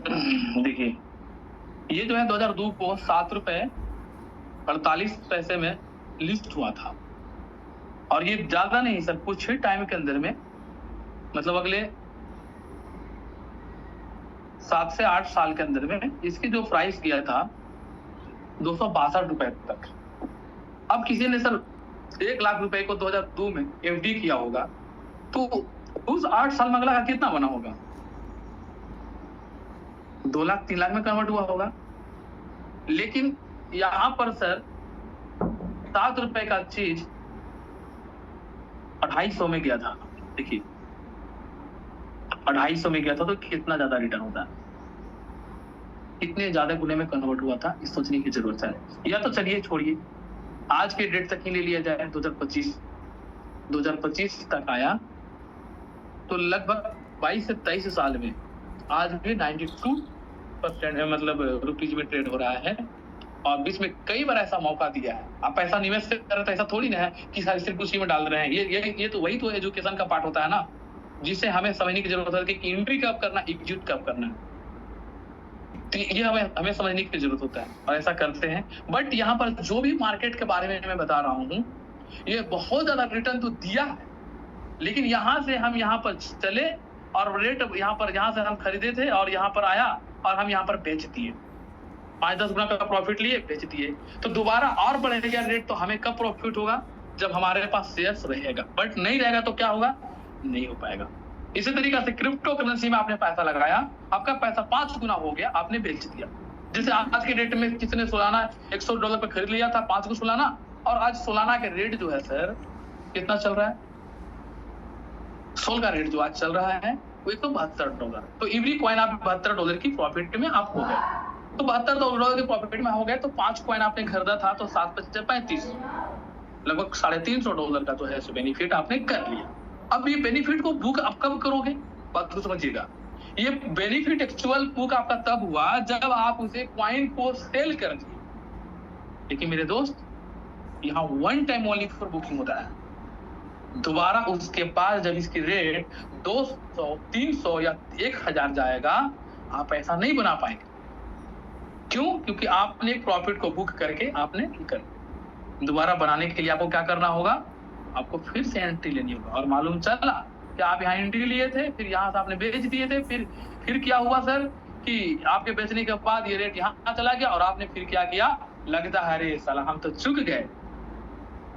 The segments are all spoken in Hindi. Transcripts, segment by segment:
देखिए, ये जो है 2002 को 7 रुपए 48 पैसे में लिस्ट हुआ था और ये ज्यादा नहीं सर, कुछ ही टाइम के अंदर में, मतलब अगले 7 से 8 साल के अंदर में इसकी जो प्राइस किया था 262 रुपए तक। अब किसी ने सर 1 लाख रुपए को 2002 में एफडी किया होगा, तो उस 8 साल में अगला का कितना बना होगा? 2 लाख 3 लाख में कन्वर्ट हुआ होगा। लेकिन यहाँ पर सर 7 रुपए का चीज 250 में गया था। देखिए 250 में गया था तो कितना ज्यादा रिटर्न होता है, कितने ज्यादा गुने में कन्वर्ट हुआ था, इस सोचने की जरूरत है। या तो चलिए छोड़िए, आज के डेट तक ही ले लिया जाए, 2025 तक आया तो लगभग 22 से 23 साल में आज भी 92% मतलब रुपीज में ट्रेड हो रहा है। और बीच में कई बार ऐसा मौका दिया है, आप पैसा निवेश कर रहे तो ऐसा थोड़ी ना है कि सारी सिर्फ उसी में डाल रहे हैं। ये तो वही तो एजुकेशन का पार्ट होता है ना, जिसे हमें समझने की जरूरत है कि एंट्री कब करना, एग्जिट कब करना है। तो ये हमें समझने की जरूरत होता है और ऐसा करते हैं। बट यहाँ पर जो भी मार्केट के बारे में मैं बता रहा हूँ, ये बहुत ज्यादा रिटर्न तो दिया है, लेकिन यहाँ से हम यहाँ पर चले और रेट यहाँ से हम खरीदे थे और यहाँ पर आया और हम यहाँ पर बेच दिए, 5-10 गुना का प्रॉफिट लिए, बेच दिए। तो दोबारा और बढ़ेगा रेट, तो हमें कब प्रॉफिट होगा? जब हमारे पास शेयर्स रहेगा। बट नहीं रहेगा तो क्या होगा? नहीं हो पाएगा। इसी तरीके से क्रिप्टो करेंसी में आपने पैसा लगाया, आपका पैसा 5 गुना हो गया, आपने बेच दिया। जैसे आज के डेट में किसने सोलाना $100 पे खरीद लिया था 5 को सोलाना, और आज सोलाना के रेट जो है सर कितना चल रहा है? सोल का रेट जो आज चल रहा है वो $172। तो एवरी कॉइन आप $72 की प्रॉफिट में आप हो गए। तो $72 के प्रॉफिट में हो गए, तो 5 कॉइन आपने खरीदा था तो 7×5 = 35, लगभग $350 का जो है बेनिफिट आपने कर लिया। अब ये बेनिफिट को बुक आप कब करोगे? बात को समझिएगा। ये बेनिफिट एक्चुअल बुक आपका तब हुआ जब आप उसे कॉइन को सेल कर दिए। लेकिन मेरे दोस्त, यहाँ one time only for booking होता है। दोबारा उसके बाद जब इसकी रेट 200, 300 या 1000 जाएगा, आप ऐसा नहीं बना पाएंगे। क्यों? क्योंकि आपने प्रॉफिट को बुक करके आपने कर, दोबारा बनाने के लिए आपको क्या करना होगा? आपको फिर से एंट्री लेनी होगा। और मालूम चला कि आप यहाँ एंट्री लिए थे, फिर यहाँ से आपने बेच दिए थे, फिर क्या हुआ सर कि आपके बेचने के बाद ये रेट यहाँ चला गया और आपने फिर क्या किया? लगता है अरे साला हम तो चुक गए,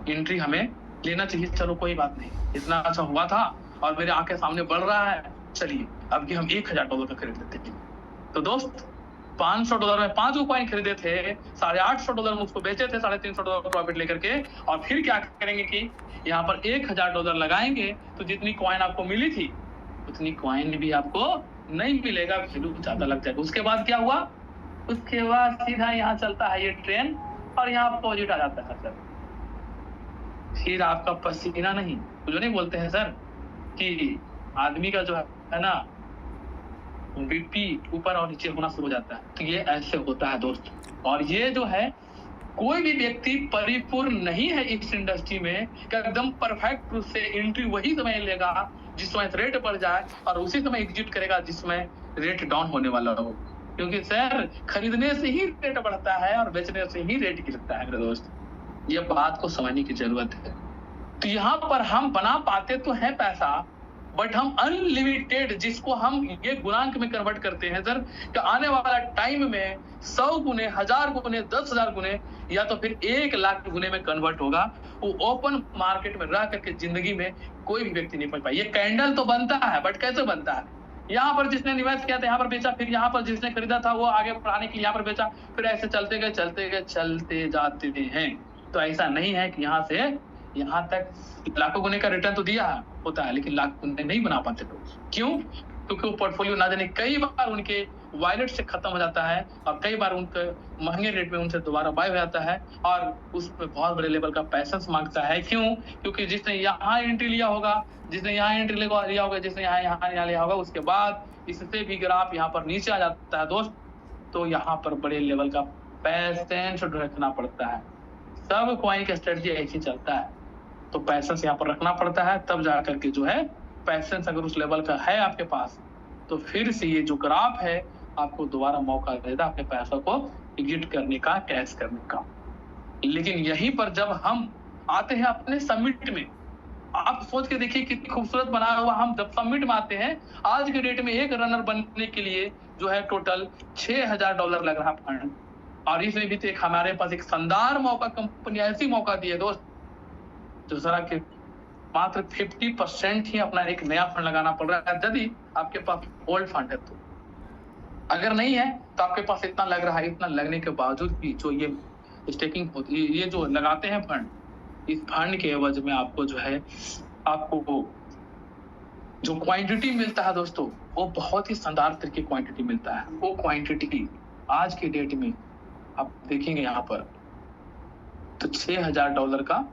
एंट्री हमें लेना चाहिए। चलो कोई बात नहीं, इतना अच्छा हुआ था और मेरे आंखें सामने बढ़ रहा है, चलिए अब कि हम $1000 का खरीद लेते हैं। तो दोस्त, $500 में 5 कॉइन खरीदे थे, $850 में उसको बेचे थे $350 प्रॉफिट लेकर के, और फिर क्या करेंगे कि यहाँ पर $1000 लगाएंगे तो जितनी कॉइन आपको मिली थी उतनी कॉइन भी आपको नहीं मिलेगा, वैल्यू ज्यादा लग जाएगा। उसके बाद क्या हुआ? उसके बाद सीधा यहाँ चलता है ये ट्रेन और यहाँ अपोजिट आ जाता है सर। फिर आपका पसीना नहीं, जो नहीं बोलते हैं सर कि आदमी का जो है ना बीपी ऊपर और नीचे होना शुरू हो जाता है, तो ये ऐसे होता है दोस्त। और ये जो है, कोई भी व्यक्ति परिपूर्ण नहीं है इस इंडस्ट्री में कि एकदम परफेक्ट रूप से एंट्री वही समय लेगा जिस समय रेट बढ़ जाए और उसी समय एग्जिट करेगा जिस समय रेट डाउन होने वाला हो। क्योंकि सर खरीदने से ही रेट बढ़ता है और बेचने से ही रेट गिरता है मेरे दोस्त, ये बात को समझने की जरूरत है। तो यहाँ पर हम बना पाते तो है पैसा, बट हम अनलिमिटेड, जिसको हम ये गुणांक में कन्वर्ट करते हैं सर, कि आने वाला टाइम में 100 गुने, 1000 गुने, 10,000 गुने या तो फिर 1 लाख गुने में कन्वर्ट होगा। वो ओपन मार्केट में रह करके जिंदगी में कोई भी व्यक्ति नहीं पहुंच पाए। ये कैंडल तो बनता है, बट कैसे बनता है? यहाँ पर जिसने निवेश किया था यहाँ पर बेचा, फिर यहाँ पर जिसने खरीदा था वो आगे बढ़ाने के लिए यहाँ पर बेचा, फिर ऐसे चलते गए चलते जाते हैं। तो ऐसा नहीं है कि यहाँ से यहाँ तक लाखों गुने का रिटर्न तो दिया होता है, लेकिन लाख गुने नहीं बना पाते लोग। क्यों? क्योंकि वो पोर्टफोलियो ना जाने कई बार उनके वॉलेट से खत्म हो जाता है और कई बार उनके महंगे रेट में उनसे दोबारा बाय हो जाता है और उसमें बहुत बड़े लेवल का पैसेंस मांगता है। क्यों? क्योंकि जिसने यहाँ एंट्री लिया होगा, जिसने यहाँ एंट्री लिया होगा, जिसने यहाँ लिया होगा, उसके बाद इससे भी ग्राफ यहाँ पर नीचे आ जाता है दोस्त। तो यहाँ पर बड़े लेवल का पैसेंस रखना पड़ता है। सब कॉइन का स्ट्रेटजी ऐसे चलता है, तो पैसेंस यहाँ पर रखना पड़ता है, तब जाकर के जो है पैसेंस अगर उस लेवल का है आपके पास, तो फिर से ये जो ग्राफ है आपको दोबारा मौका देता अपने पैसों को एग्जिट करने का, कैश करने का। लेकिन यहीं पर जब हम आते हैं अपने समिट में, आप सोच के देखिए कितनी खूबसूरत बनाया हुआ, हम जब समिट में आते हैं, आज के डेट में एक रनर बनने के लिए जो है टोटल $6000 लग रहा फंड। और इसमें भी तो एक हमारे पास एक शानदार मौका, कंपनी ऐसी मौका दी है दोस्त, जो जरा के मात्र 50% ही अपना एक नया फंड लगाना पड़ रहा है, यदि आपके पास ओल्ड फंड है तो। अगर नहीं है तो आपके पास इतना लग रहा है, इतना लगने के बावजूद भी जो ये स्टेकिंग होती है, ये जो लगाते हैं फंड, इस फंड के एवज में आपको जो है, आपको जो क्वांटिटी मिलता है दोस्तों, वो बहुत ही शानदार तरीके क्वांटिटी मिलता है। वो क्वांटिटी आज के डेट में आप देखेंगे यहाँ पर तो $6000 का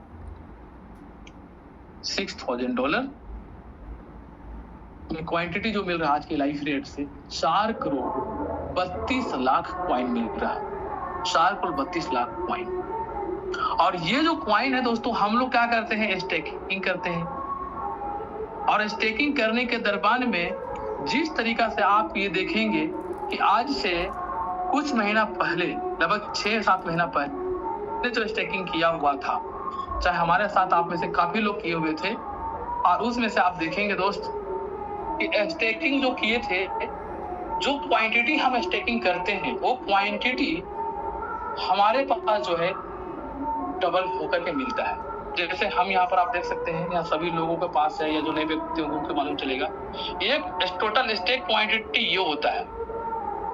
$6000 क्वांटिटी जो मिल रहा है आज के लाइफ रेट से 4,32,00,000 कॉइन मिल रहा है, 4,32,00,000 कॉइन। और ये जो कॉइन है दोस्तों, हम लोग क्या करते हैं, स्टेकिंग करते हैं। और स्टेकिंग करने के दरबान में जिस तरीका से आप ये देखेंगे कि आज से कुछ महीना पहले, लगभग 6-7 महीना पहले जो स्टेकिंग किया हुआ था, चाहे हमारे साथ आप में से काफी लोग किए हुए थे, और उसमें से आप देखेंगे दोस्त कि स्टेकिंग जो किए थे, जो क्वांटिटी हम स्टेकिंग करते हैं, वो क्वांटिटी हमारे पास जो है डबल होकर के मिलता है। जैसे हम यहाँ पर आप देख सकते हैं, या सभी लोगों के पास है, या जो नए व्यक्ति होंगे उनको मालूम चलेगा, एक टोटल स्टेक क्वांटिटी ये होता है,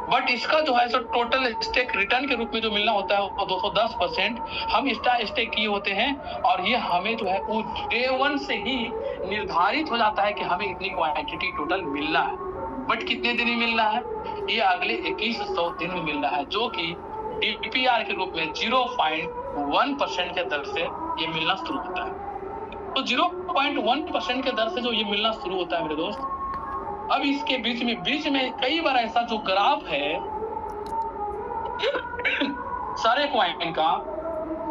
बट इसका जो है सो टोटल स्टेक रिटर्न के रूप में जो मिलना होता है वो 210% हम स्टेक किए होते हैं। और ये हमें जो है वो डे 1 से ही निर्धारित हो जाता है कि हमें इतनी क्वांटिटी टोटल मिलना है। बट कितने दिन में मिलना है, ये अगले 2100 दिन में मिलना है, जो कि DPR के रूप में 0.1% के दर से ये मिलना शुरू होता है। तो 0.1% के दर से जो ये मिलना शुरू होता है मेरे दोस्त, अब इसके बीच में कई बार ऐसा जो ग्राफ है सारे कॉइन का,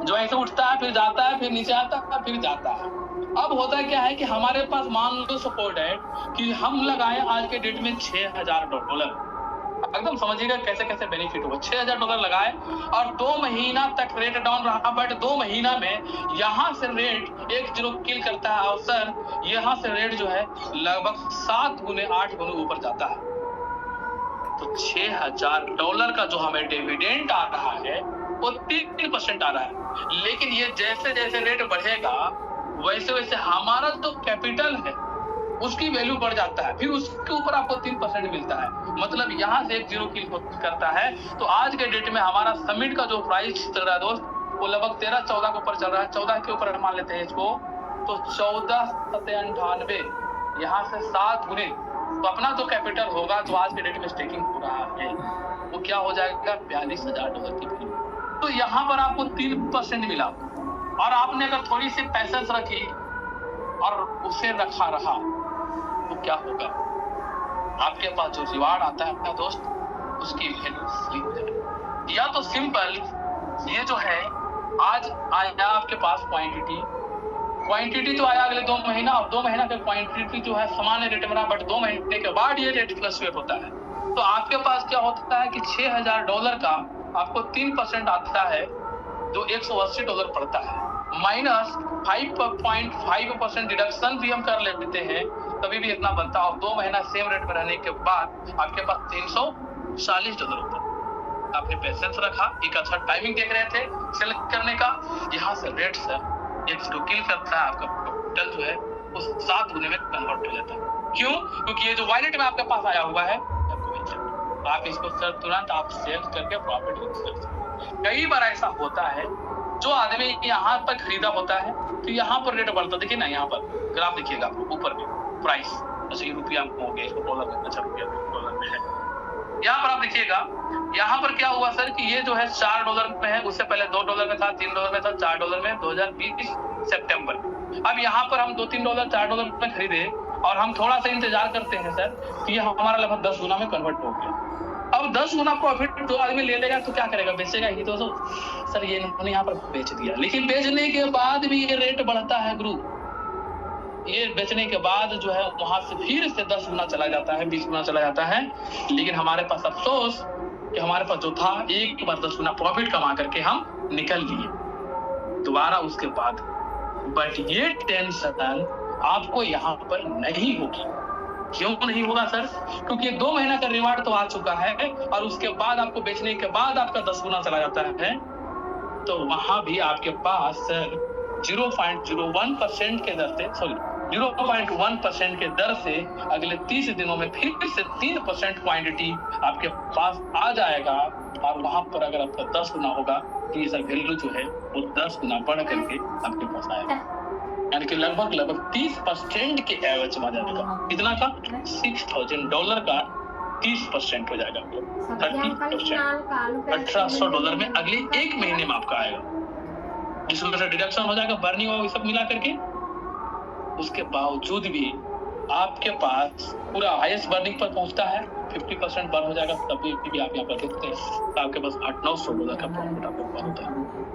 जो ऐसे उठता है, फिर जाता है, फिर नीचे आता है, फिर जाता है। अब होता क्या है कि हमारे पास मान लो सपोर्ट है कि हम लगाए आज के डेट में $6000, एकदम समझिएगा कैसे कैसे बेनिफिट होगा। $6000 लगाए और 2 महीना तक रेट डाउन रहा, बट 2 महीना में यहाँ से रेट 1-0 किल करता है, और सर यहाँ से रेट जो है लगभग 7 गुने 8 गुने ऊपर जाता है। तो $6000 का जो हमें डिविडेंड आ रहा है वो 3% आ रहा है। लेकिन ये जैसे जैसे रेट बढ़ेगा वैसे वैसे हमारा जो कैपिटल है उसकी वैल्यू बढ़ जाता है, फिर उसके ऊपर आपको 3% मिलता है। मतलब यहाँ से 1-0 किल करता है। तो आज के डेट में हमारा समिट का जो प्राइस चल रहा है दोस्त, वो लगभग 13-14 के ऊपर चल रहा है। 14 के ऊपर मान लेते हैं इसको, तो 14,97, यहाँ से 7 गुने। तो अपना जो कैपिटल होगा जो आज के डेट में स्टेकिंग हो रहा है वो क्या हो जाएगा, $42,000 की वैल्यू। तो यहाँ पर आपको 3% मिला, और आपने अगर थोड़ी सी पैसेंस रखी और उसे रखा रहा तो क्या होगा, आपके पास जो रिवार्ड आता है दोस्त उसकी वैल्यू स्लिप है। या तो सिंपल ये जो है आज आया आपके पास क्वांटिटी तो आया अगले 2 महीना, और 2 महीना का क्वांटिटी जो है सामान्य रेट में रहा, बट 2 महीने के बाद ये रेट फ्लक्चुएट होता है। तो आपके पास क्या होता है कि $6000 का आपको 3% आता है, जो $180 पड़ता है, माइनस 5.5% डिडक्शन भी हम कर लेते हैं, तभी भी इतना बनता है। और 2 महीना सेम रेट में रहने के बाद आपके पास $340 होता है। आपने पेशेंस रखा, एक अच्छा टाइमिंग देख रहे थे सेलेक्ट करने का, यहाँ से रेट सर 1-0 किल करता है, आपका टोटल जो है उस 7 गुने में कन्वर्ट हो जाता है। क्यों? क्योंकि ये जो वॉलेट में आपके पास आया हुआ है तो आप इसको सर तुरंत आप सेल करके प्रॉफिट कर सकते हैं। कई बार ऐसा होता है जो आदमी यहाँ पर खरीदा होता है तो यहाँ पर रेट बढ़ता, देखिए ना यहाँ पर ग्राफ देखिएगा ऊपर में प्राइस, अच्छा ये रुपया हो गया, इसको डॉलर में, अच्छा रुपया डॉलर में है। यहाँ पर आप देखिएगा यहाँ पर क्या हुआ सर कि ये जो है $4 में है, उससे पहले $2 में था, $3 में था, $4 में 2020 सितंबर में। अब यहाँ पर हम $2-3 $4 में खरीदे और हम थोड़ा सा इंतजार करते हैं सर कि ये हमारा लगभग 10 गुना में कन्वर्ट हो गया। अब 10 गुना प्रॉफिट जो आदमी ले लेगा तो क्या करेगा, बेचेगा ही। तो सर ये इन्होंने यहाँ पर बेच दिया, लेकिन बेचने के बाद भी ये रेट बढ़ता है ग्रुप, ये बेचने के बाद जो है वहां से फिर से 10 गुना चला जाता है, 20 गुना चला जाता है। लेकिन हमारे पास अफसोस कि हमारे पास जो था एक बार 10 गुना प्रॉफिट कमा करके हम निकल लिए दोबारा उसके बाद। बट ये टेंशन आपको यहाँ पर नहीं होगी। क्यों नहीं होगा सर? क्योंकि 2 महीना का रिवार्ड तो आ चुका है और उसके बाद आपको बेचने के बाद आपका 10 गुना चला जाता है, तो वहां भी आपके पास सर 0.01% के दर से 0.1% के दर से अगले 30 दिनों में फिर से 3% क्वांटिटी आपके पास आ जाएगा। और वहां पर अगर आपका 10 गुना होगा तो ये सर वैल्यू जो है वो 10 गुना बढ़ करके आपके पास आएगा, यानी कि लगभग 30% के एवरेज में आ जाएगा। कितना का? $6,000 का 30% हो जाएगा, 30%। $1,800 में अगले 1 महीने में आपका आएगा, जिसमें से डिडक्शन हो जाएगा, बर्निंग होगा, सब मिला करके। उसके बावजूद भी आपके पास पूरा हाईएस्ट बर्निंग पर पहुंचता है, 50% बर्न हो जाएगा, तब भी आप यहाँ पर देखते हैं आपके पास $800-900 का प्रॉफिट आपके पास होता है।